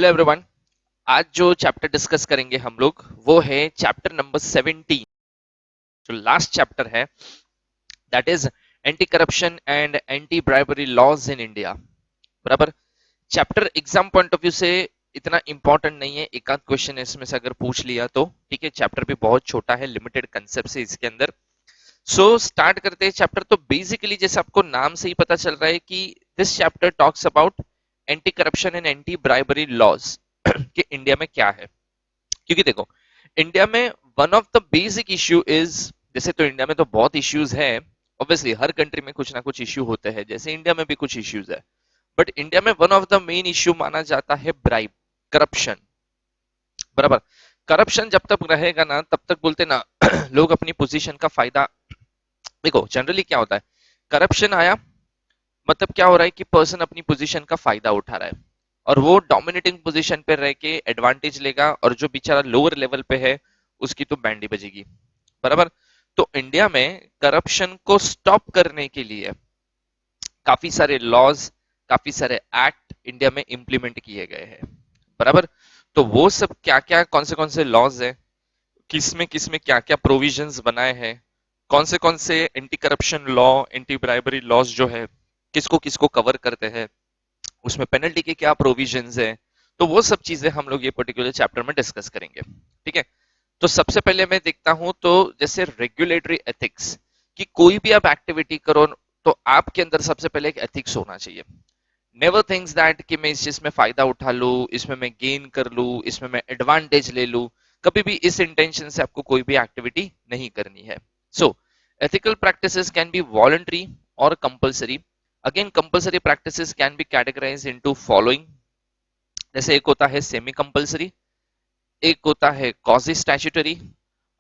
Hello everyone. आज जो chapter discuss करेंगे हम लोग वो है चैप्टर नंबर 17। जो लास्ट चैप्टर है that is anti corruption and anti bribery laws in India. बराबर। Chapter exam point of view से इतना इंपॉर्टेंट नहीं है, एक आध क्वेश्चन इसमें से अगर पूछ लिया तो ठीक है। चैप्टर भी बहुत छोटा है, लिमिटेड कंसेप्ट है इसके अंदर। सो स्टार्ट करते हैं चैप्टर। तो बेसिकली जैसे आपको नाम से ही पता चल रहा है कि this chapter talks about anti corruption and anti bribery laws कि इंडिया में क्या है। क्योंकि देखो, इंडिया में one of the basic issue is, जैसे तो इंडिया में तो बहुत इश्यूज है, ऑब्वियसली हर कंट्री में कुछ ना कुछ इश्यू होते हैं, जैसे इंडिया में भी कुछ इश्यूज है। बट इंडिया में one of the main issue माना जाता है ब्राइब, करप्शन। बराबर। करप्शन जब तक रहेगा ना तब तक बोलते ना लोग अपनी पोजीशन का फायदा। देखो जनरली क्या होता है, करप्शन आया मतलब क्या हो रहा है कि पर्सन अपनी पोजीशन का फायदा उठा रहा है और वो डोमिनेटिंग पोजीशन पे रह के एडवांटेज लेगा, और जो बेचारा लोअर लेवल पे है उसकी तो बैंडी बजेगी। बराबर। तो इंडिया में करप्शन को स्टॉप करने के लिए काफी सारे लॉज, काफी सारे एक्ट इंडिया में इंप्लीमेंट किए गए हैं। बराबर। तो वो सब क्या क्या, कौन से लॉज है, किस में क्या क्या प्रोविजंस बनाए हैं, कौन से anti corruption law, anti bribery laws जो है किसको किसको कवर करते हैं, उसमें पेनल्टी के क्या प्रोविजंस है, तो वो सब चीजें हम लोग ये पर्टिकुलर चैप्टर में डिस्कस करेंगे। ठीक है। तो सबसे पहले मैं देखता हूं तो जैसे रेगुलेटरी एथिक्स, कि कोई भी आप एक्टिविटी करो तो आपके अंदर सबसे पहले एक एथिक्स होना चाहिए। नेवर थिंक्स दैट कि मैं इस चीज में फायदा उठा लूं, इसमें मैं गेन कर लूं, इसमें मैं एडवांटेज ले लूं। कभी भी इस इंटेंशन से आपको कोई भी एक्टिविटी नहीं करनी है। So ethical practices can be voluntary और compulsory. Again compulsory practices can be categorised into following. जैसे एक होता है सेमी कंपल्सरी, एक होता है क्वाजी स्टैट्यूटरी,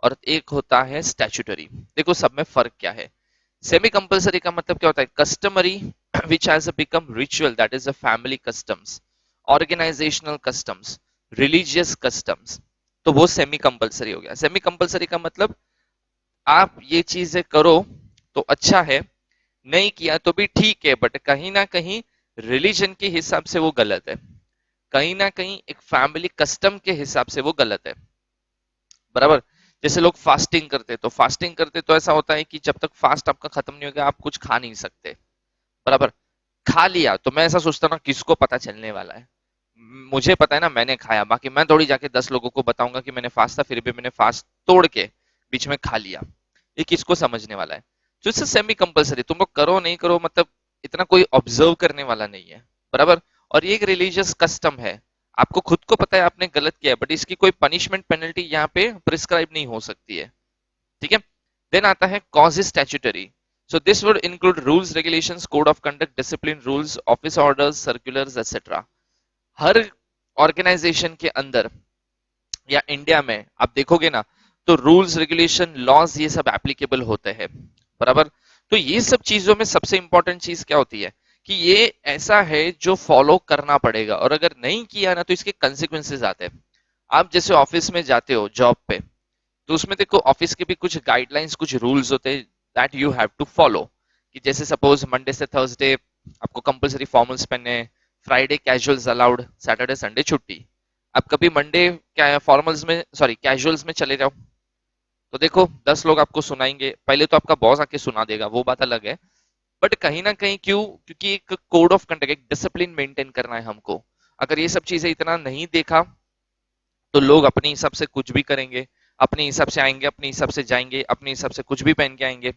और एक होता है स्टैट्यूटरी। देखो सब में फर्क क्या है। सेमी कंपल्सरी का मतलब क्या होता है, customary which has become ritual, that is a family customs, organizational customs, religious customs। तो वो सेमी कंपल्सरी हो गया। सेमी कंपल्सरी का मतलब आप ये चीजें करो तो अच्छा है, नहीं किया तो भी ठीक है, बट कहीं ना कहीं रिलीजन के हिसाब से वो गलत है, कहीं ना कहीं एक फैमिली कस्टम के हिसाब से वो गलत है। बराबर। जैसे लोग फास्टिंग करते तो ऐसा होता है कि जब तक फास्ट आपका खत्म नहीं हो गया आप कुछ खा नहीं सकते। बराबर। खा लिया तो मैं ऐसा सोचता ना किसको पता चलने वाला है, मुझे पता है ना मैंने खाया, बाकी मैं थोड़ी जाके 10 लोगों को बताऊंगा कि मैंने फास्ट था फिर भी मैंने फास्ट तोड़ के बीच में खा लिया। ये किसको समझने वाला है। तो इससे सेमी कंपलसरी तुम लोग करो नहीं करो, मतलब इतना कोई ऑब्जर्व करने वाला नहीं है। बराबर। और ये एक रिलीजियस कस्टम है, आपको खुद को पता है आपने गलत किया है, बट इसकी कोई पनिशमेंट पेनल्टी यहाँ पे प्रिस्क्राइब नहीं हो सकती है। ठीक है। देन आता है cause statutory. So this would include rules, regulations, code of conduct, discipline rules, office orders, circulars, etc. Her organisation के अंदर या इंडिया में आप देखोगे ना तो रूल्स, रेगुलेशन, लॉज ये सब एप्लीकेबल होते हैं। बराबर। तो ये सब चीजों में सबसे इंपॉर्टेंट चीज क्या होती है कि ये ऐसा है जो फॉलो करना पड़ेगा, और अगर नहीं किया ना तो इसके कंसिक्वेंसेज आते हैं। आप जैसे ऑफिस में जाते हो जॉब पे, तो उसमें देखो ऑफिस के भी कुछ गाइडलाइंस, कुछ रूल्स होते हैं that you have to follow. कि जैसे सपोज मंडे से थर्सडे आपको कंपलसरी फॉर्मल्स पहनने हैं, Friday casuals allowed, Saturday Sunday छुट्टी। आप कभी मंडे क्या फॉर्मल्स में, सॉरी कैजुअल्स में चले जाओ तो देखो 10 लोग आपको सुनाएंगे, पहले तो आपका बॉस आके सुना देगा वो बात अलग है, बट कहीं ना कहीं क्यों, क्योंकि एक कोड ऑफ कंडक्ट, एक डिसिप्लिन मेंटेन करना है हमको। अगर ये सब चीजें इतना नहीं देखा तो लोग अपने हिसाब से कुछ भी करेंगे, अपने हिसाब से आएंगे, अपने हिसाब से जाएंगे, अपने हिसाब से कुछ भी पहन के आएंगे।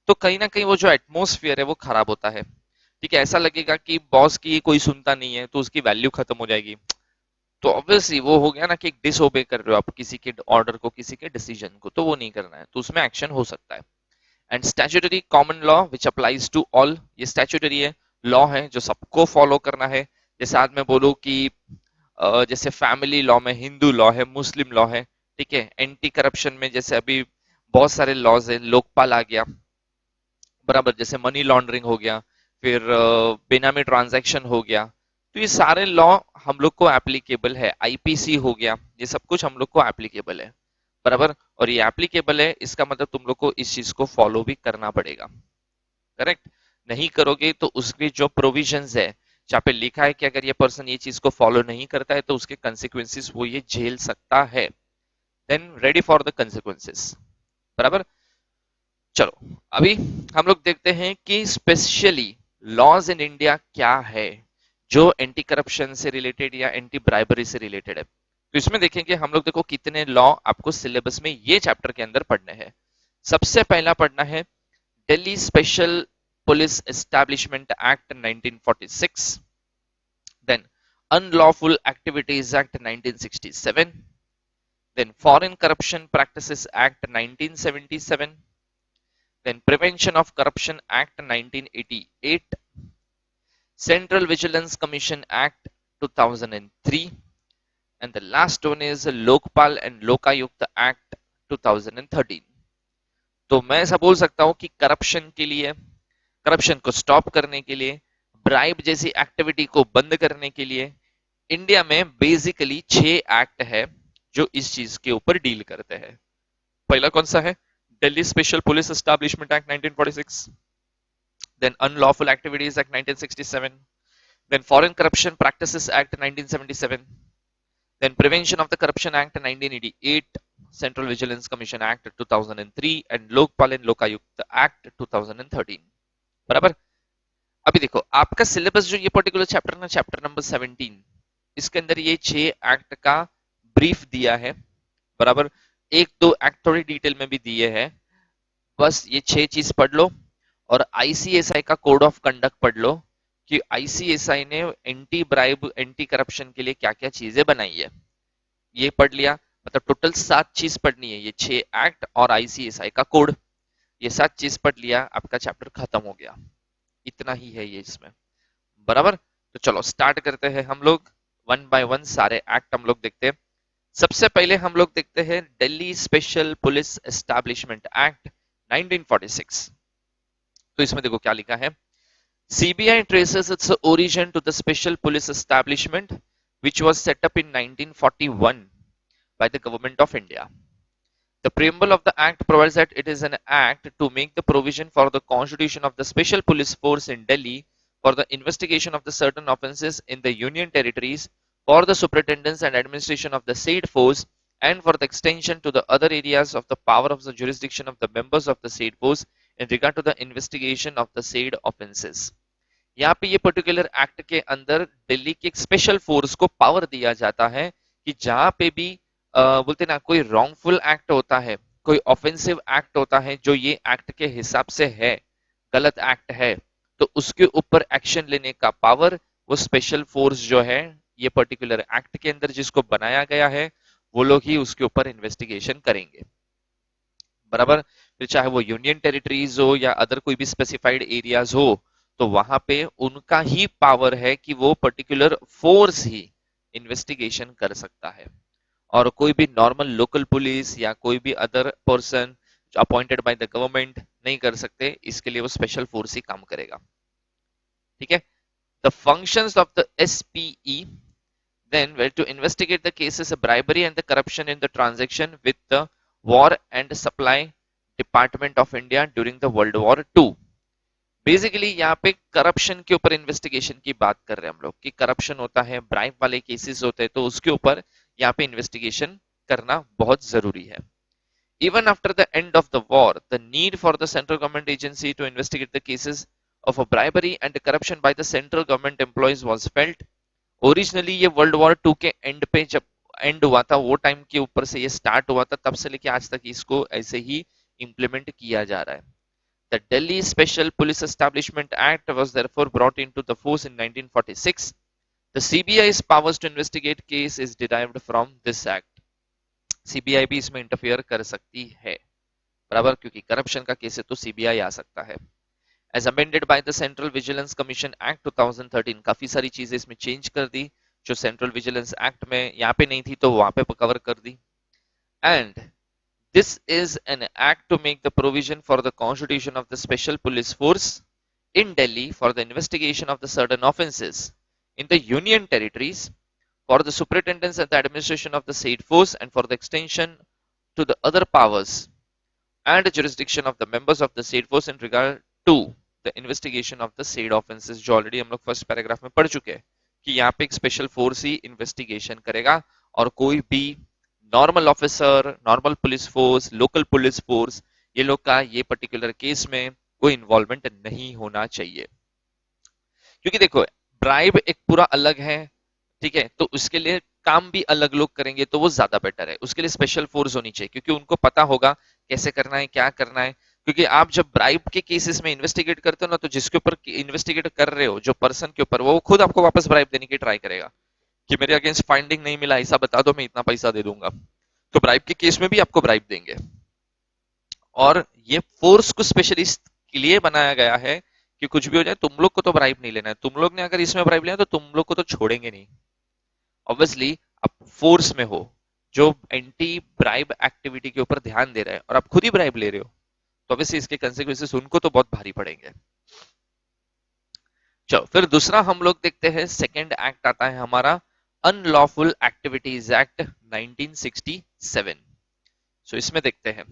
तो कहीं ना कहीं वो जो एटमोसफियर है वो खराब होता है। ठीक है। ऐसा लगेगा कि बॉस की कोई सुनता नहीं है तो उसकी वैल्यू खत्म हो जाएगी। तो ऑब्वियसली वो हो गया ना कि डिसओबे कर रहे हो आप किसी के ऑर्डर को, किसी के डिसीजन को, तो वो नहीं करना है, तो उसमें एक्शन हो सकता है। And statutory common law which applies to all, ये स्टैट्यूटरी है, लॉ है जो सबको फॉलो करना है। जैसे आज मैं बोलूं कि जैसे फैमिली लॉ में हिंदू लॉ है, मुस्लिम लॉ है। ठीक है। एंटी करप्शन में जैसे अभी बहुत सारे लॉज है, लोकपाल आ गया। बराबर। जैसे मनी लॉन्ड्रिंग हो गया, फिर बेनामी ट्रांजैक्शन हो गया। तो ये सारे लॉ हम लोग को एप्लीकेबल है, आईपीसी हो गया, ये सब कुछ हम लोग को एप्लीकेबल है। बराबर। और ये एप्लीकेबल है इसका मतलब तुम लोग को इस चीज को फॉलो भी करना पड़ेगा। करेक्ट। नहीं करोगे तो उसकी जो प्रोविजंस है, जहाँ पे लिखा है कि अगर ये पर्सन ये चीज को फॉलो नहीं करता है तो उसके कंसिक्वेंसेस वो ये झेल सकता है, then ready for the consequences. बराबर। चलो अभी हम लोग देखते हैं कि स्पेशली लॉज इन इंडिया क्या है जो एंटी करप्शन से रिलेटेड या एंटी ब्राइबरी से रिलेटेड है। तो इसमें देखेंगे हम लोग, देखो कितने लॉ आपको सिलेबस में ये चैप्टर के अंदर पढ़ने हैं। सबसे पहला पढ़ना है Delhi special police establishment act 1946, then Unlawful Activities Act 1967, then Foreign Corruption Practices Act 1977, then Prevention of Corruption Act 1988, Central Vigilance Commission Act 2003, and the last one is Lokpal and Lokayukta Act 2013. तो मैं ऐसा बोल सकता हूं कि corruption के लिए, corruption को स्टॉप करने के लिए, ब्राइब जैसी एक्टिविटी को बंद करने के लिए इंडिया में बेसिकली 6 एक्ट है जो इस चीज के ऊपर डील करते हैं। पहला कौन सा है? Delhi special police establishment act 1946, then unlawful activities act 1967, then foreign corruption practices act 1977, then prevention of the corruption act 1988, central vigilance commission act 2003 and Lokpal and Lokayukta act 2013। बराबर। अभी देखो आपका सिलेबस जो ये पर्टिकुलर चैप्टर ना, चैप्टर नंबर 17, इसके अंदर ये 6 एक्ट का ब्रीफ दिया है। बराबर। एक दो एक्ट थोड़ी डिटेल में भी दिए हैं, बस ये 6 चीज पढ़ लो और आईसीएसआई का कोड ऑफ कंडक्ट पढ़ लो कि आईसीएसआई ने एंटी ब्राइब एंटी करप्शन के लिए क्या क्या चीजें बनाई है। ये पढ़ लिया, मतलब टोटल 7 चीज पढ़नी है, ये 6 एक्ट और आईसीएसआई का कोड, ये 7 चीज पढ़ लिया, आपका चैप्टर खत्म हो गया। इतना ही है ये इसमें। बराबर। तो चलो स्टार्ट करते हैं हम लोग, वन बाय वन सारे एक्ट हम लोग देखते हैं। सबसे पहले हम लोग देखते हैं Delhi special police establishment act 1946। तो इसमें देखो क्या लिखा है। CBI traces its origin to the special police establishment which was set up in 1941 by the government of India. The preamble of the act provides that it is an act to make the provision for the constitution of the special police force in Delhi for the investigation of the certain offences in the union territories, for the superintendence and administration of the said force, and for the extension to the other areas of the power of the jurisdiction of the members of the said force in regard to the investigation of the said offences. यहाँ पे ये particular act के अंदर दिल्ली की एक special force को power दिया जाता है कि जहां पे भी बोलते ना कोई रॉन्गफुल एक्ट होता है, कोई ऑफेंसिव एक्ट होता है जो ये एक्ट के हिसाब से है, गलत एक्ट है, तो उसके ऊपर एक्शन लेने का पावर वो स्पेशल फोर्स जो है ये पर्टिकुलर एक्ट के अंदर जिसको बनाया गया है वो लोग ही उसके ऊपर इन्वेस्टिगेशन करेंगे। बराबर। फिर चाहे वो यूनियन टेरिटरीज हो या अदर कोई भी स्पेसिफाइड एरियाज हो, तो वहां पे उनका ही पावर है कि वो पर्टिकुलर फोर्स ही इन्वेस्टिगेशन कर सकता है, और कोई भी नॉर्मल लोकल पुलिस या कोई भी other person appointed by the government नहीं कर सकते, इसके लिए वो स्पेशल फोर्स ही काम करेगा। ठीक है। The functions of the SPE then were to investigate the cases of bribery and the corruption in the transaction with the War and Supply Department of India during the World War II. Basically यहाँ पे corruption के ऊपर investigation की बात कर रहे हैं हम लोग कि करप्शन होता है, ब्राइब वाले केसेस होते हैं, तो उसके ऊपर यहाँ पे इन्वेस्टिगेशन करना बहुत जरूरी है। Even after the end of the war, the need for the central government agency to investigate the cases of a bribery and corruption by the central government employees was felt. Originally ये world war 2 के and पे जब and हुआ था वो time के ऊपर से ये स्टार्ट हुआ था, तब से लेके आज तक इसको ऐसे ही इंप्लीमेंट किया जा रहा है। The Delhi special police establishment act was therefore brought into the force in 1946। The CBI's powers to investigate case is derived from this act. CBI भी इसमें इंटरफेयर कर सकती है। बराबर, क्योंकि करप्शन का केस है तो सीबीआई आ सकता है। As amended by the Central Vigilance Commission Act 2013, काफी सारी चीजें इसमें चेंज कर दी जो सेंट्रल विजिलेंस एक्ट में यहाँ पे नहीं थी तो वहां पे कवर कर दी। And this is an act to make the provision for the constitution of the special police force in Delhi for the investigation of the certain offences in the union territories, for the superintendence and the administration of the said force, and for the extension to the other powers and jurisdiction of the members of the said force in regard to the investigation of the said offences, जो already हम लोग first paragraph में पढ़ चुके हैं कि यहाँ पे एक स्पेशल फोर्स ही इन्वेस्टिगेशन करेगा और कोई भी normal officer, normal police force, local police force, ये लोग का ये पर्टिकुलर केस में कोई इन्वॉल्वमेंट नहीं होना चाहिए। क्योंकि देखो ब्राइब एक पूरा अलग है, ठीक है, तो उसके लिए काम भी अलग लोग करेंगे तो वो ज्यादा बेटर है, उसके लिए स्पेशल फोर्स होनी चाहिए क्योंकि उनको पता होगा कैसे करना है, क्या करना है। क्योंकि आप जब ब्राइब के केसेस में इन्वेस्टिगेट करते हो ना, तो जिसके ऊपर इन्वेस्टिगेट कर रहे हो, जो पर्सन के ऊपर, वो खुद आपको वापस ब्राइब देने की ट्राई करेगा कि मेरे अगेंस्ट फाइंडिंग नहीं मिला, ऐसा बता दो, मैं इतना पैसा दे दूंगा। तो ब्राइब के केस में भी आपको ब्राइब देंगे। और ये फोर्स को स्पेशलिस्ट के लिए बनाया गया है कि कुछ भी हो जाए तुम लोग को तो ब्राइब नहीं लेना है, तुम लोग ने अगर इसमें ब्राइब लिया तो तुम लोग को तो छोड़ेंगे नहीं। ऑब्वियसली आप फोर्स में हो जो एंटी ब्राइब एक्टिविटी के ऊपर ध्यान दे रहा है और आप खुद ही ब्राइब ले रहे हो, तो ऑब्वियसली इसके कंसेक्वेंसेस उनको तो बहुत भारी पड़ेंगे। चलो फिर दूसरा हम लोग देखते हैं, सेकेंड एक्ट आता है हमारा अनलॉफुल एक्टिविटीज एक्ट 1967। सो इसमें देखते हैं,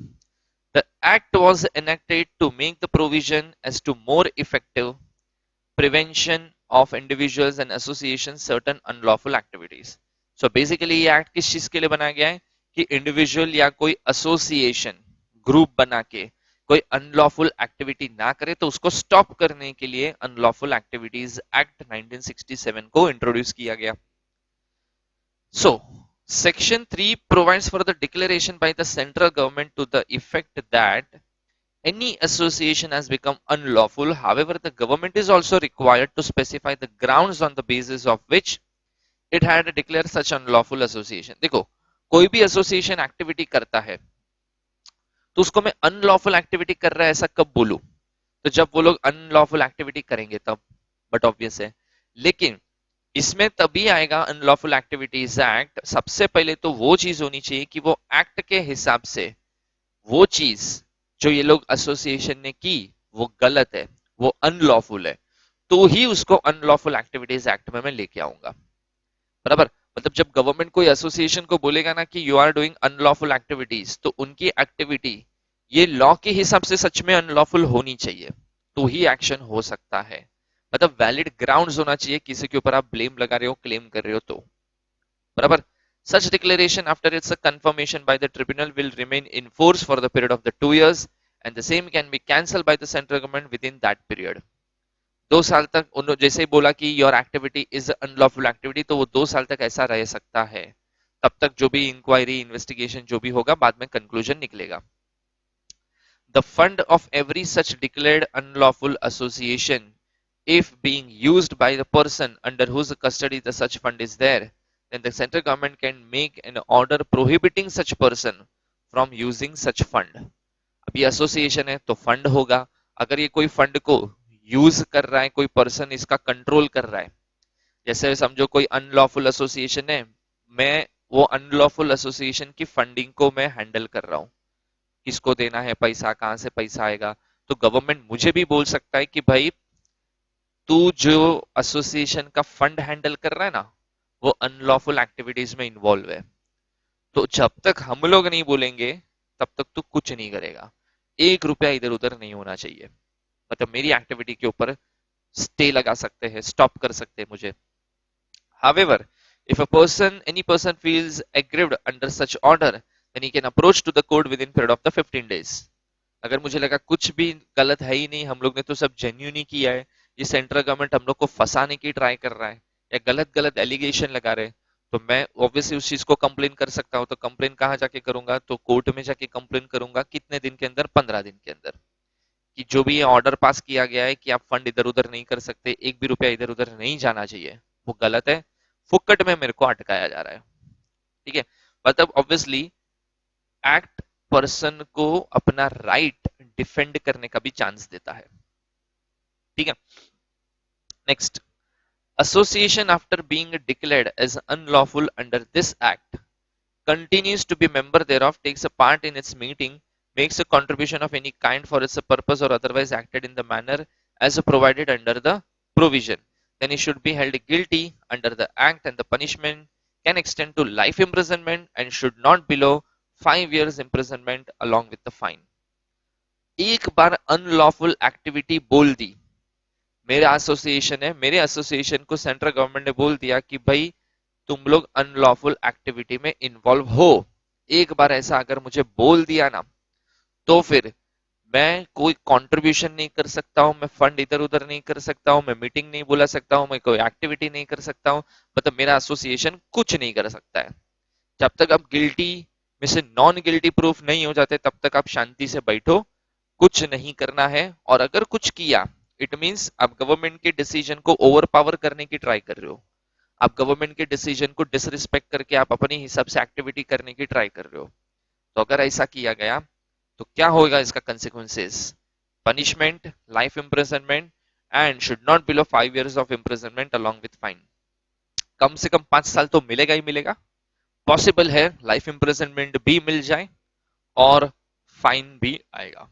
the act was enacted to make the provision as to more effective prevention of individuals and associations certain unlawful activities। So basically ये एक्ट किस चीज के लिए बनाया गया है कि इंडिविजुअल या कोई एसोसिएशन ग्रुप बना के कोई अनलॉफुल एक्टिविटी ना करे तो उसको स्टॉप करने के लिए अनलॉफुल एक्टिविटीज एक्ट 1967 को इंट्रोड्यूस किया गया। So section 3 provides for the declaration by the central government to the effect that any association has become unlawful. However, the government is also required to specify the grounds on the basis of which it had declared such unlawful association। देखो कोई भी association activity करता है तो उसको मैं unlawful activity कर रहा है ऐसा कब बोलूं, तो जब वो लोग अनलॉफुल एक्टिविटी करेंगे तब, बट ऑब्वियस है। लेकिन इसमें तभी आएगा अनलॉफुल एक्टिविटीज एक्ट, सबसे पहले तो वो चीज होनी चाहिए कि वो एक्ट के हिसाब से वो चीज जो ये लोग एसोसिएशन ने की वो गलत है, वो अनलॉफुल है, तो ही उसको अनलॉफुल एक्टिविटीज एक्ट में मैं लेके आऊंगा। बराबर, मतलब जब गवर्नमेंट कोई एसोसिएशन को बोलेगा ना कि you are doing unlawful activities, तो उनकी एक्टिविटी ये लॉ के हिसाब से सच में अनलॉफुल होनी चाहिए, तो ही एक्शन हो सकता है। मतलब वैलिड ग्राउंड्स होना चाहिए, किसी के ऊपर आप ब्लेम लगा रहे हो, क्लेम कर रहे हो तो। बराबर, such declaration after its confirmation by the tribunal will remain in force for the period of the 2 years and the same can be cancelled by the central government within that period। 2 साल तक उन्होंने जैसे ही बोला कि your activity is unlawful activity, तो वो 2 साल तक ऐसा रह सकता है, तब तक जो भी इंक्वायरी इन्वेस्टिगेशन जो भी होगा बाद में कंक्लूजन निकलेगा। The fund of every such declared unlawful association, if being used by the person under whose custody the such fund is there, then the central government can make an order prohibiting such person from using such fund। अब ये association है तो fund होगा, अगर ये कोई fund को use कर रहा है, कोई पर्सन इसका कंट्रोल कर रहा है, जैसे समझो कोई अनलॉफुल एसोसिएशन है, मैं वो अनलॉफुल एसोसिएशन की फंडिंग को मैं हैंडल कर रहा हूँ, किसको देना है पैसा, कहां से पैसा आएगा, तो गवर्नमेंट मुझे भी बोल सकता है कि भाई तू जो एसोसिएशन का फंड हैंडल कर रहा है ना वो अनलॉफुल एक्टिविटीज में इन्वॉल्व है, तो जब तक हम लोग नहीं बोलेंगे तब तक तू कुछ नहीं करेगा, 1 रुपया इधर उधर नहीं होना चाहिए। मतलब मेरी एक्टिविटी के ऊपर स्टे लगा सकते हैं, स्टॉप कर सकते हैं मुझे। However, if any person feels aggrieved under such order, then he can approach to the court within period of the 15 days। अगर मुझे लगा कुछ भी गलत है ही नहीं, हम लोग ने तो सब जेन्यून ही किया है, ये सेंट्रल गवर्नमेंट हम लोग को फंसाने की ट्राई कर रहा है या गलत गलत एलिगेशन लगा रहे हैं, तो मैं ऑब्वियसली उस चीज को कंप्लेन कर सकता हूँ। तो कंप्लेन कहाँ जाके करूंगा, तो कोर्ट में जाके कंप्लेन करूंगा। कितने दिन के अंदर, 15 दिन के अंदर, कि जो भी ये ऑर्डर पास किया गया है कि आप फंड इधर उधर नहीं कर सकते, 1 भी रुपया इधर उधर नहीं जाना चाहिए, वो गलत है, फुक्कट में मेरे को अटकाया जा रहा है। ठीक है, मतलब ऑब्वियसली एक्ट पर्सन को अपना राइट डिफेंड करने का भी चांस देता है। ठीक है, next, association after being declared as unlawful under this act continues to be member thereof, takes a part in its meeting, makes a contribution of any kind for its purpose or otherwise acted in the manner as provided under the provision, then he should be held guilty under the act and the punishment can extend to life imprisonment and should not below 5 years imprisonment along with the fine। एक बार unlawful activity बोल दी मेरा association है, मेरे association को central government ने बोल दिया कि भाई तुम लोग अनलॉफुल एक्टिविटी में इन्वॉल्व हो। एक बार ऐसा अगर मुझे बोल दिया ना, तो फिर मैं कोई कंट्रीब्यूशन नहीं कर सकता हूं, मैं फंड इधर उधर नहीं कर सकता हूं, मैं मीटिंग नहीं बुला सकता हूं, मैं कोई एक्टिविटी नहीं कर सकता हूं, मतलब मेरा एसोसिएशन कुछ नहीं कर सकता है। जब तक आप गिल्टी में से नॉन गिल्टी प्रूफ नहीं हो जाते तब तक आप शांति से बैठो, कुछ नहीं करना है। और अगर कुछ किया, इट मींस आप गवर्नमेंट के डिसीजन को ओवर पावर करने की ट्राई कर रहे हो, आप गवर्नमेंट के डिसीजन को डिसरिस्पेक्ट करके आप अपने हिसाब से एक्टिविटी करने की ट्राई कर रहे हो। तो अगर ऐसा किया गया तो क्या होगा इसका consequences? Punishment, life imprisonment and should not below 5 years of imprisonment along with fine. कम से कम 5 साल तो मिलेगा ही मिलेगा। पॉसिबल है लाइफ इम्प्रिजनमेंट भी मिल जाए और फाइन भी आएगा।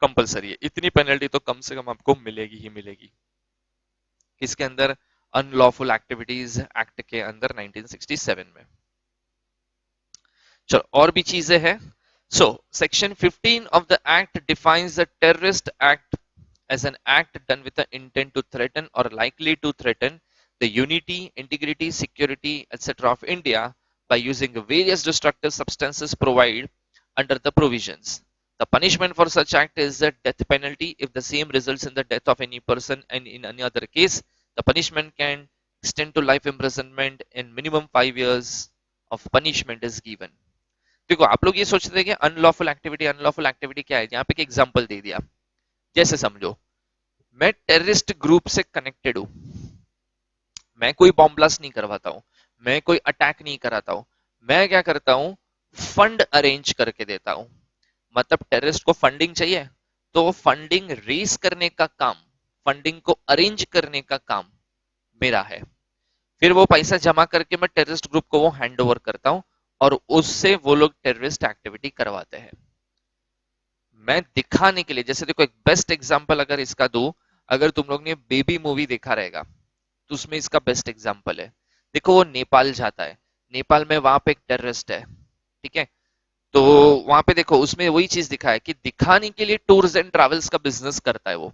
कंपलसरी है, इतनी पेनल्टी तो कम से कम आपको मिलेगी ही मिलेगी। किसके अंदर? अनलॉफुल एक्टिविटीज एक्ट के अंदर 1967 में। चलो और भी चीजें हैं। So section 15 of the act defines the terrorist act as an act done with the intent to threaten or likely to threaten the unity, integrity, security, etc. of India by using various destructive substances provided under the provisions. The punishment for such act is the death penalty if the same results in the death of any person, and in any other case, the punishment can extend to life imprisonment and minimum 5 years of punishment is given. देखो आप लोग ये सोचते थे कि unlawful activity क्या है, यहाँ पे एक एग्जांपल दे दिया। जैसे समझो मैं टेररिस्ट ग्रुप से कनेक्टेड हूं, मैं कोई बॉम्ब ब्लास्ट नहीं करवाता हूं, मैं कोई अटैक नहीं कराता हूं, मैं क्या करता हूं, फंड अरेंज करके देता हूं। मतलब टेररिस्ट को फंडिंग चाहिए तो फंडिंग रेस करने का काम, फंडिंग को अरेंज करने का काम मेरा है। फिर वो पैसा जमा करके मैं टेररिस्ट ग्रुप को वो हैंड ओवर करता हूं और उससे वो लोग टेररिस्ट एक्टिविटी करवाते हैं। मैं दिखाने के लिए, जैसे देखो एक बेस्ट एग्जांपल अगर इसका दूं, अगर तुम लोग ने बेबी मूवी देखा रहेगा तो उसमें इसका बेस्ट एग्जांपल है। देखो वो नेपाल जाता है, नेपाल में वहां पे एक टेररिस्ट है, ठीक है। तो वहां पे देखो उसमें वही चीज दिखा है कि दिखाने के लिए टूर्स एंड ट्रैवल्स का बिजनेस करता है वो,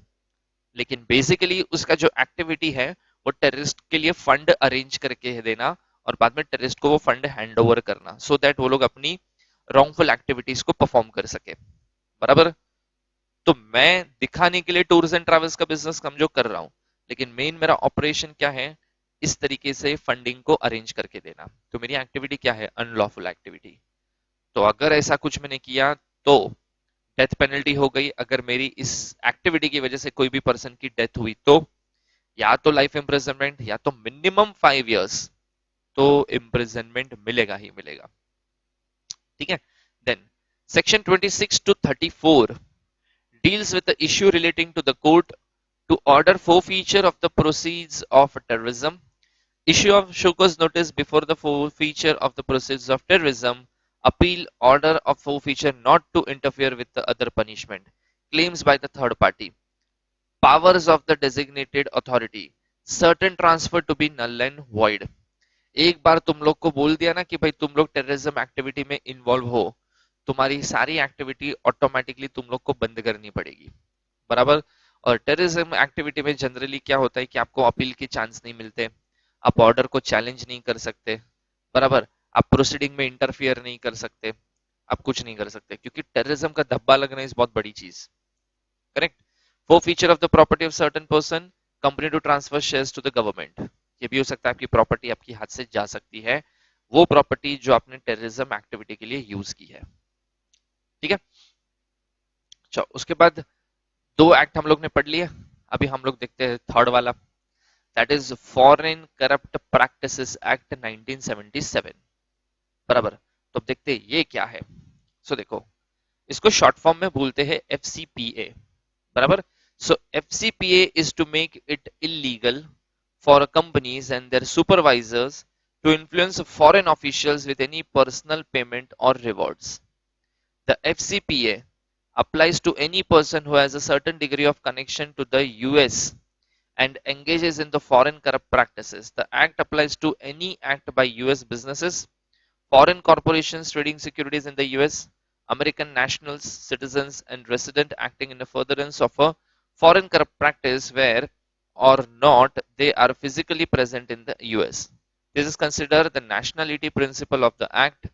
लेकिन बेसिकली उसका जो एक्टिविटी है वो टेररिस्ट के लिए फंड अरेंज करके देना और बाद में टेररिस्ट को वो फंड हैंड ओवर करना, सो दैट वो लोग अपनी रॉन्गफुल एक्टिविटीज को परफॉर्म कर सके। बराबर। तो मैं दिखाने के लिए टूर्स एंड ट्रैवल्स का बिजनेस समझो कर रहा हूं, लेकिन मेन मेरा ऑपरेशन क्या है, इस तरीके से फंडिंग को अरेंज करके देना। तो मेरी एक्टिविटी क्या है? Unlawful activity. तो अगर ऐसा कुछ मैंने किया तो डेथ पेनल्टी हो गई। अगर मेरी इस एक्टिविटी की वजह से कोई भी पर्सन की डेथ हुई तो या तो लाइफ इम्प्रिजनमेंट या तो मिनिमम 5 years तो इम्प्रिजनमेंट मिलेगा ही मिलेगा। ठीक है। Then section 26 to 34 deals with the issue relating to the court to order forfeiture of the proceeds of terrorism, issue of show cause notice before the forfeiture of the proceeds of terrorism, appeal order of forfeiture not to interfere with the other punishment, claims by the third party, powers of the designated authority, certain transfer to be null and void। एक बार तुम लोग को बोल दिया ना कि भाई तुम लोग टेररिज्म एक्टिविटी में इन्वॉल्व हो, तुम्हारी सारी एक्टिविटी ऑटोमेटिकली तुम लोग को बंद करनी पड़ेगी। बराबर। और टेररिज्म एक्टिविटी में जनरली क्या होता है कि आपको अपील के चांस नहीं मिलते, आप ऑर्डर को चैलेंज नहीं कर सकते। बराबर। आप प्रोसीडिंग में इंटरफियर नहीं कर सकते, आप कुछ नहीं कर सकते, क्योंकि टेररिज्म का धब्बा लगना इस बहुत बड़ी चीज। Correct. Forfeiture of the property of certain person, company to transfer shares to the government. ये भी हो सकता है आपकी प्रॉपर्टी आपकी हाथ से जा सकती है, वो प्रॉपर्टी जो आपने टेररिज्म एक्टिविटी के लिए यूज की है। ठीक है। चलो उसके बाद दो एक्ट हम लोग ने पढ़ लिए, अभी हम लोग देखते हैं थर्ड वाला, that is foreign corrupt practices act 1977। बराबर। तो अब देखते हैं ये क्या है। सो देखो इसको शॉर्ट फॉर्म में बोलते हैं FCPA। बराबर। So FCPA is to make it illegal for companies and their supervisors to influence foreign officials with any personal payment और rewards. The FCPA applies to any person who has a certain degree of connection to the US and engages in the foreign corrupt practices. The act applies to any act by US businesses, foreign corporations trading securities in the US, American nationals, citizens, and resident acting in the furtherance of a foreign corrupt practice where or not they are physically present in the US. This is considered the nationality principle of the act.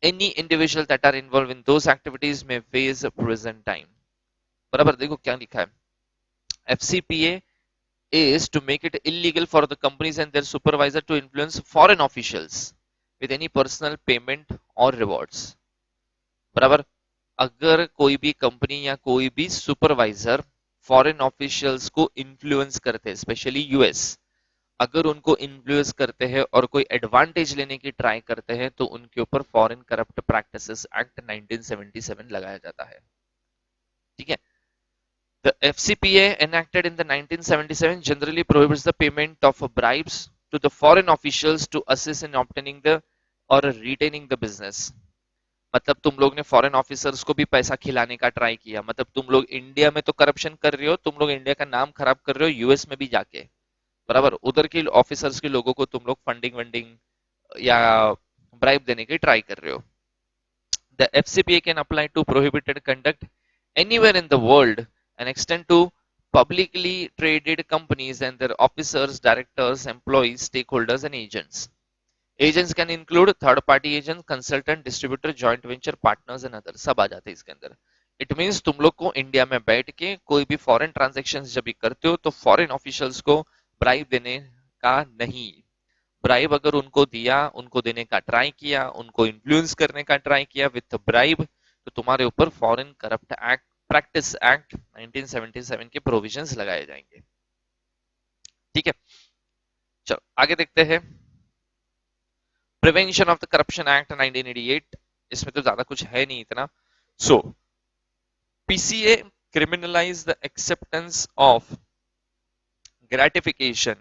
Any individual that are involved in those activities may face a prison time. बराबर देखो क्या लिखा है. FCPA is to make it illegal for the companies and their supervisor to influence foreign officials with any personal payment or rewards. बराबर. अगर कोई भी company या कोई भी सुपरवाइजर फॉरेन ऑफिशियल्स को इन्फ्लुएंस करते हैं, स्पेशली यूएस, अगर उनको इन्फ्लुएंस करते हैं और कोई एडवांटेज लेने की ट्राई करते हैं तो उनके ऊपर फॉरेन करप्ट प्रैक्टिसेस एक्ट 1977 लगाया जाता है. ठीक है. The FCPA enacted in the 1977 generally prohibits the payment of bribes to the foreign officials to assist in obtaining the or retaining the business. मतलब तुम लोग ने फॉरेन ऑफिसर्स को भी पैसा खिलाने का ट्राई किया. मतलब तुम लोग इंडिया में तो करप्शन कर रहे हो, तुम लोग इंडिया का नाम खराब कर रहे हो यूएस में भी जाके. बराबर. उधर के ऑफिसर्स के लोगों को तुम लोग फंडिंग वंडिंग या ब्राइब देने की ट्राई कर रहे हो. The FCPA can apply to prohibited conduct anywhere in the world and extend to publicly traded companies and their officers, directors, employees, stakeholders and agents. Agents can include third party agents, consultant, distributor, joint venture partners and others. सब आ जाते हैं इसके अंदर. It means तुम लोग को India में बैठ के कोई भी फॉरेन ट्रांजेक्शन जब भी करते हो तो फॉरेन ऑफिशियल्स को ब्राइब देने का नहीं. ब्राइब अगर उनको दिया, उनको देने का ट्राई किया, उनको इन्फ्लुएंस करने का ट्राई किया विथ ब्राइब, तो तुम्हारे ऊपर foreign corrupt act practice act 1977 के प्रोविजंस लगाए जाएंगे. ठीक है. चलो आगे देखते हैं. Prevention of the corruption act 1988. इसमें तो ज्यादा कुछ है नहीं इतना. सो PCA criminalize the acceptance of gratification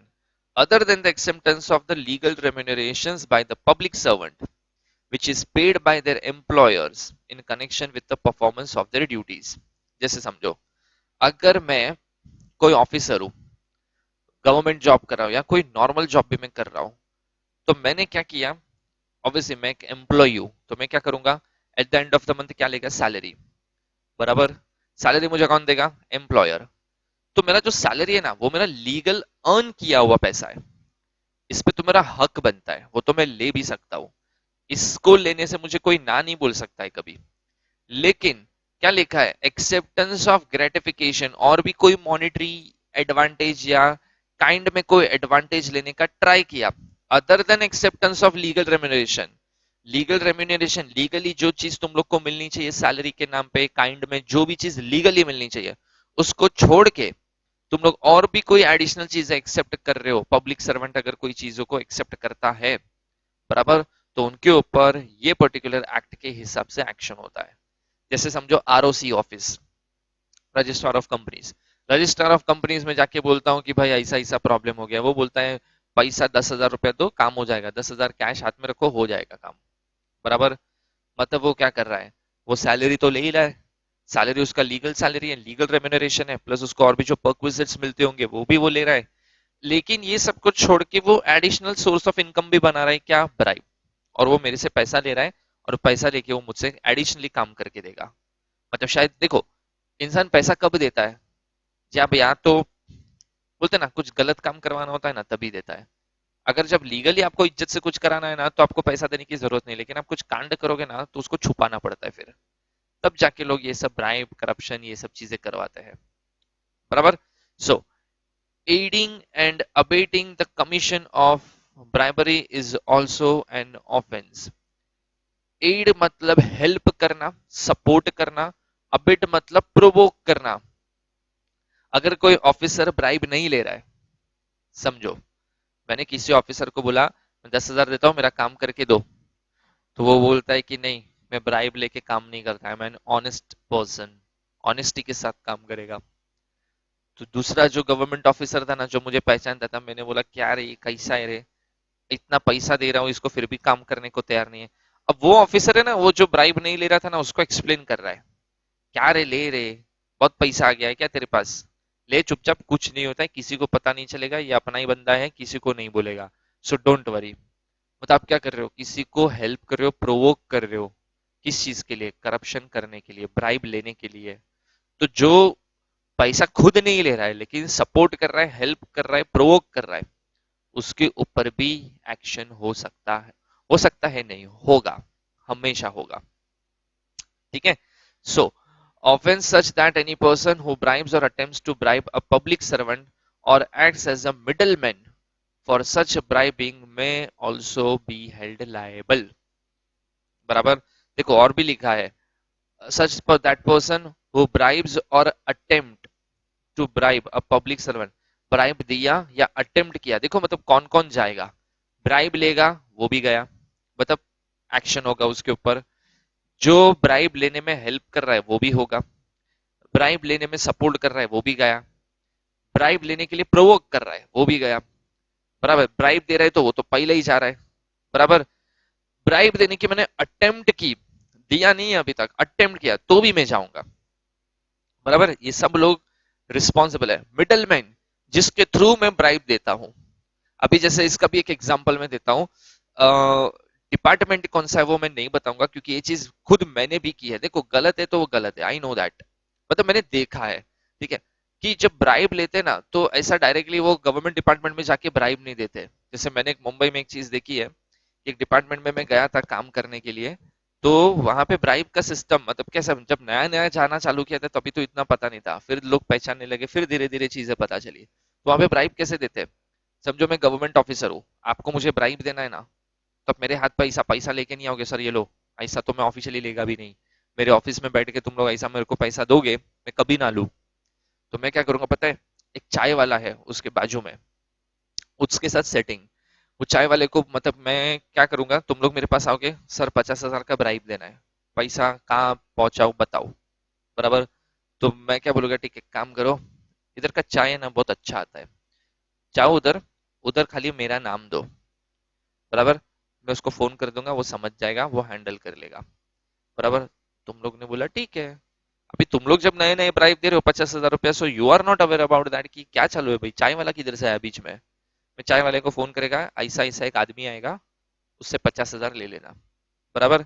other than the acceptance of the legal remunerations by the public servant which is paid by their employers in connection with the performance of their duties. जैसे समझो, अगर मैं कोई officer हूं, government job कर रहा हूं या कोई नॉर्मल जॉब भी मैं कर रहा हूं, तो मैंने क्या किया, ऑब्वियसली मैं एक एम्प्लॉय हूं, तो मैं क्या करूंगा, at the end of the month क्या लेगा, सैलरी. बराबर. सैलरी मुझे कौन देगा, एम्प्लॉयर. तो मेरा जो सैलरी है ना, वो मेरा लीगल अर्न किया हुआ पैसा है. इस पे तो मेरा हक बनता है, वो तो मैं ले भी सकता हूं. इसको लेने से मुझे कोई ना नहीं बोल सकता है कभी. लेकिन क्या लिखा है, एक्सेप्टेंस ऑफ ग्रेटिफिकेशन, और भी कोई मॉनिटरी एडवांटेज या काइंड में कोई एडवांटेज लेने का ट्राई किया other than acceptance of legal remuneration. Legal remuneration, legally जो चीज तुम लोग को मिलनी चाहिए सैलरी के नाम पे, काइंड में जो भी चीज लीगली मिलनी चाहिए, उसको छोड़ के तुम लोग और भी कोई एडिशनल चीज एक्सेप्ट कर रहे हो. पब्लिक सर्वेंट अगर कोई चीजों को एक्सेप्ट करता है, बराबर, तो उनके ऊपर ये पर्टिकुलर एक्ट के हिसाब से एक्शन होता है. जैसे समझो ROC office, registrar of companies. Registrar of companies में जाके बोलता हूँ कि भाई ऐसा ऐसा प्रॉब्लम हो गया, वो बोलता है पैसा 10,000 रुपया दो, काम हो जाएगा, 10,000 कैश हाथ में रखो, हो जाएगा काम. बराबर. मतलब वो क्या कर रहा है, वो सैलरी तो ले ही रहा है, सैलरी उसका लीगल सैलरी है, लीगल रेम्यूनरेशन है, प्लस उसको और भी जो परक्विजिट्स मिलते होंगे वो भी वो ले रहा है. लेकिन ये सब कुछ छोड़ के वो एडिशनल सोर्स ऑफ इनकम भी बना रहा है, क्या, ब्राइब. और वो मेरे से पैसा ले रहा है और पैसा लेके वो मुझसे एडिशनली काम करके देगा. मतलब शायद देखो, इंसान पैसा कब देता है, जब या तो बोलते ना कुछ गलत काम करवाना होता है ना, तभी देता है. अगर जब लीगली आपको इज्जत से कुछ कराना है ना, तो आपको पैसा देने की जरूरत नहीं. लेकिन आप कुछ कांड करोगे ना, तो उसको छुपाना पड़ता है फिर, तब जाके लोग ये सब ब्राइब, करप्शन, ये सब चीजें करवाते हैं. बराबर. So aiding and abetting the commission of bribery is also an offence. Aid मतलब हेल्प करना, सपोर्ट करना. अबेट मतलब प्रोवोक करना. अगर कोई ऑफिसर ब्राइब नहीं ले रहा है, समझो मैंने किसी ऑफिसर को बोला मैं 10,000 देता हूं, मेरा काम करके दो, तो वो बोलता है कि नहीं, मैं ब्राइब लेके काम नहीं करता है, मैं ऑनेस्ट पर्सन, ऑनेस्टी के साथ काम करेगा. तो दूसरा जो गवर्नमेंट ऑफिसर था ना, जो मुझे पहचानता था, मैंने बोला क्या रे, कैसा है रे, इतना पैसा दे रहा हूँ इसको, फिर भी काम करने को तैयार नहीं है. अब वो ऑफिसर है ना, वो जो ब्राइब नहीं ले रहा था ना, उसको एक्सप्लेन कर रहा है, क्या रे ले रे, बहुत पैसा आ गया है क्या तेरे पास, ले चुपचाप, कुछ नहीं होता है, किसी को पता नहीं चलेगा, ये अपना ही बंदा है, किसी को नहीं बोलेगा, सो डोंट वरी. मतलब आप क्या कर रहे हो, किसी को हेल्प कर रहे हो, प्रोवोक कर रहे हो, किस चीज के लिए, करप्शन करने के लिए, ब्राइब लेने के लिए. तो जो पैसा खुद नहीं ले रहा है लेकिन सपोर्ट कर रहा है, हेल्प कर रहा है, प्रोवोक कर रहा है, उसके ऊपर भी एक्शन हो सकता है नहीं होगा, हमेशा होगा। ठीक है। सो offense such that any person who bribes or attempts to bribe a public servant or acts as a middleman for such bribing may also be held liable। बराबर। देखो और भी लिखा है, such that person who bribes or attempt to bribe a public servant, bribe दिया या attempt किया, देखो मतलब कौन कौन जाएगा, ब्राइब लेगा वो भी गया, मतलब एक्शन होगा उसके ऊपर, जो ब्राइब लेने में हेल्प कर रहा है वो भी होगा, ब्राइब लेने में सपोर्ट कर रहा है वो भी गया, ब्राइब लेने के लिए प्रोवोक कर रहा है वो भी गया, बराबर। ब्राइब दे रहा है तो वो तो पहले ही जा रहा है, बराबर। ब्राइब देने की मैंने अटेम्प्ट की, दिया नहीं है अभी तक, अटेम्प्ट किया तो भी मैं जाऊंगा, बराबर। ये सब लोग रिस्पॉन्सिबल है। मिडलमैन, जिसके थ्रू मैं ब्राइब देता हूं, अभी जैसे इसका भी एक एग्जांपल मैं देता हूं, डिपार्टमेंट कौन सा है वो मैं नहीं बताऊंगा क्योंकि ये चीज खुद मैंने भी की है। देखो गलत है तो वो गलत है, आई नो दैट, मतलब मैंने देखा है, ठीक है। कि जब ब्राइब लेते ना तो ऐसा डायरेक्टली वो गवर्नमेंट डिपार्टमेंट में जाके ब्राइब नहीं देते। जैसे मैंने एक मुंबई में एक चीज देखी है, एक डिपार्टमेंट में मैं गया था काम करने के लिए, तो वहां पे ब्राइब का सिस्टम मतलब कैसा, जब नया नया जाना चालू किया था तभी तो इतना पता नहीं था, फिर लोग पहचानने लगे, फिर धीरे धीरे चीजें पता चली। तो वहां पे ब्राइब कैसे देते हैं, समझो मैं गवर्नमेंट ऑफिसर हूँ, आपको मुझे ब्राइब देना है ना, तो आप मेरे हाथ पैसा पैसा लेके नहीं आओगे, सर ये लो, ऐसा तो मैं ऑफिशियली लेगा भी नहीं। मेरे ऑफिस में बैठ के तुम लोग ऐसा मेरे को पैसा दोगे, मैं कभी ना लूं। तो मैं क्या करूंगा पता है, एक चाय वाला है उसके बाजू में, उसके साथ सेटिंग, वो चाय वाले को मतलब मैं क्या करूंगा, तुम लोग मेरे पास आओगे, सर 50,000 का ब्राइब देना है, पैसा कहाँ पहुंचाओ बताओ, बराबर। तो मैं क्या बोलूंगा, ठीक है काम करो, इधर का चाय है ना बहुत अच्छा आता है, जाओ उधर, उधर खाली मेरा नाम दो, बराबर। मैं उसको फोन कर दूंगा, वो समझ जाएगा, वो हैंडल कर लेगा, बराबर। तुम लोग ने बोला ठीक है। अभी तुम लोग जब नए नए ब्राइब दे रहे हो 50,000 रुपया, so you are not aware about that कि क्या चालू है भाई, चाय वाला किधर से आया बीच में। मैं चाय वाले को फोन करेगा, ऐसा ऐसा एक आदमी आएगा, उससे 50,000 ले लेना, बराबर।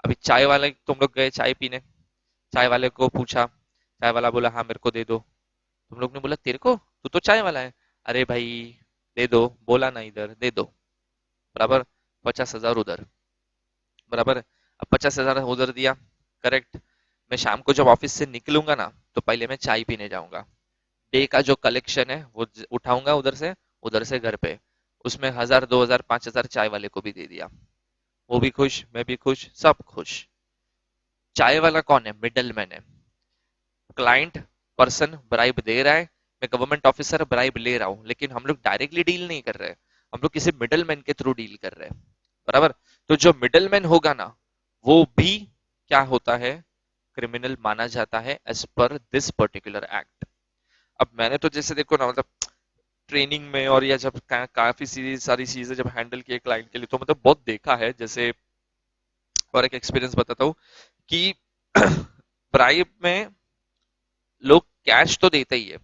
अभी चाय वाले तुम लोग गए चाय पीने, चाय वाले को पूछा, चाय वाला बोला हाँ मेरे को दे दो, तुम लोग ने बोला तेरे को, तू तो चाय वाला है, अरे भाई दे दो, बोला ना इधर दे दो, बराबर। 50,000 उधर, बराबर। अब 50,000 उधर दिया, करेक्ट। मैं शाम को जब ऑफिस से निकलूंगा ना, तो पहले मैं चाय पीने जाऊंगा, डे का जो कलेक्शन है वो उठाऊंगा उधर से घर पे, उसमें 1,000 2,000 5,000 चाय वाले को भी दे दिया, वो भी खुश, मैं भी खुश, सब खुश। चाय वाला कौन है, मिडल मैन है, क्लाइंट पर्सन ब्राइब दे रहा है, मैं गवर्नमेंट ऑफिसर ब्राइब ले रहा हूं, लेकिन हम लोग डायरेक्टली डील नहीं कर रहे, हम लोग किसी मिडल मैन के थ्रू डील कर रहे हैं, बराबर। तो जो मिडल मैन होगा ना, वो भी क्या होता है, क्रिमिनल माना जाता है as per this particular act. अब मैंने तो जैसे देखो ना, मतलब ट्रेनिंग में और या जब काफी सारी चीजें जब हैंडल किए क्लाइंट के लिए, तो मतलब बहुत देखा है। जैसे और एक एक्सपीरियंस बताता हूँ कि ब्राइब में लोग कैश तो देते ही है,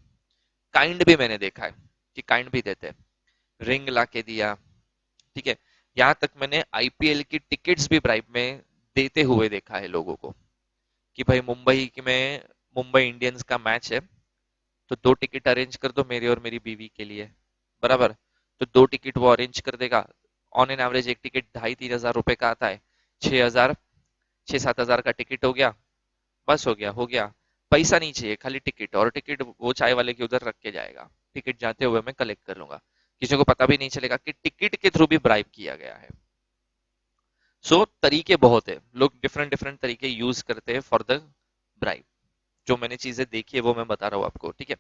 काइंड भी मैंने देखा है कि काइंड भी देते हैं, रिंग ला के दिया, ठीक है। यहाँ तक मैंने आईपीएल की टिकट्स भी ब्राइब में देते हुए देखा है लोगों को, कि भाई मुंबई इंडियंस का मैच है, तो 2 टिकट अरेंज कर दो मेरे और मेरी बीवी के लिए, बराबर। तो 2 टिकट वो अरेंज कर देगा, ऑन एन एवरेज एक टिकट 2,500-3,000 रुपए का आता है, 6,000 6-7 हजार का टिकट हो गया, बस हो गया, पैसा नहीं चाहिए, खाली टिकट, और टिकट वो चाय वाले के उधर रख के जाएगा, टिकट जाते हुए मैं कलेक्ट कर लूंगा, किसी को पता भी नहीं चलेगा कि टिकट के थ्रू भी ब्राइब किया गया है। तरीके बहुत है, लोग डिफरेंट डिफरेंट तरीके यूज करते हैं फॉर द ब्राइब, जो मैंने चीजें देखी है वो मैं बता रहा हूँ आपको, ठीक है।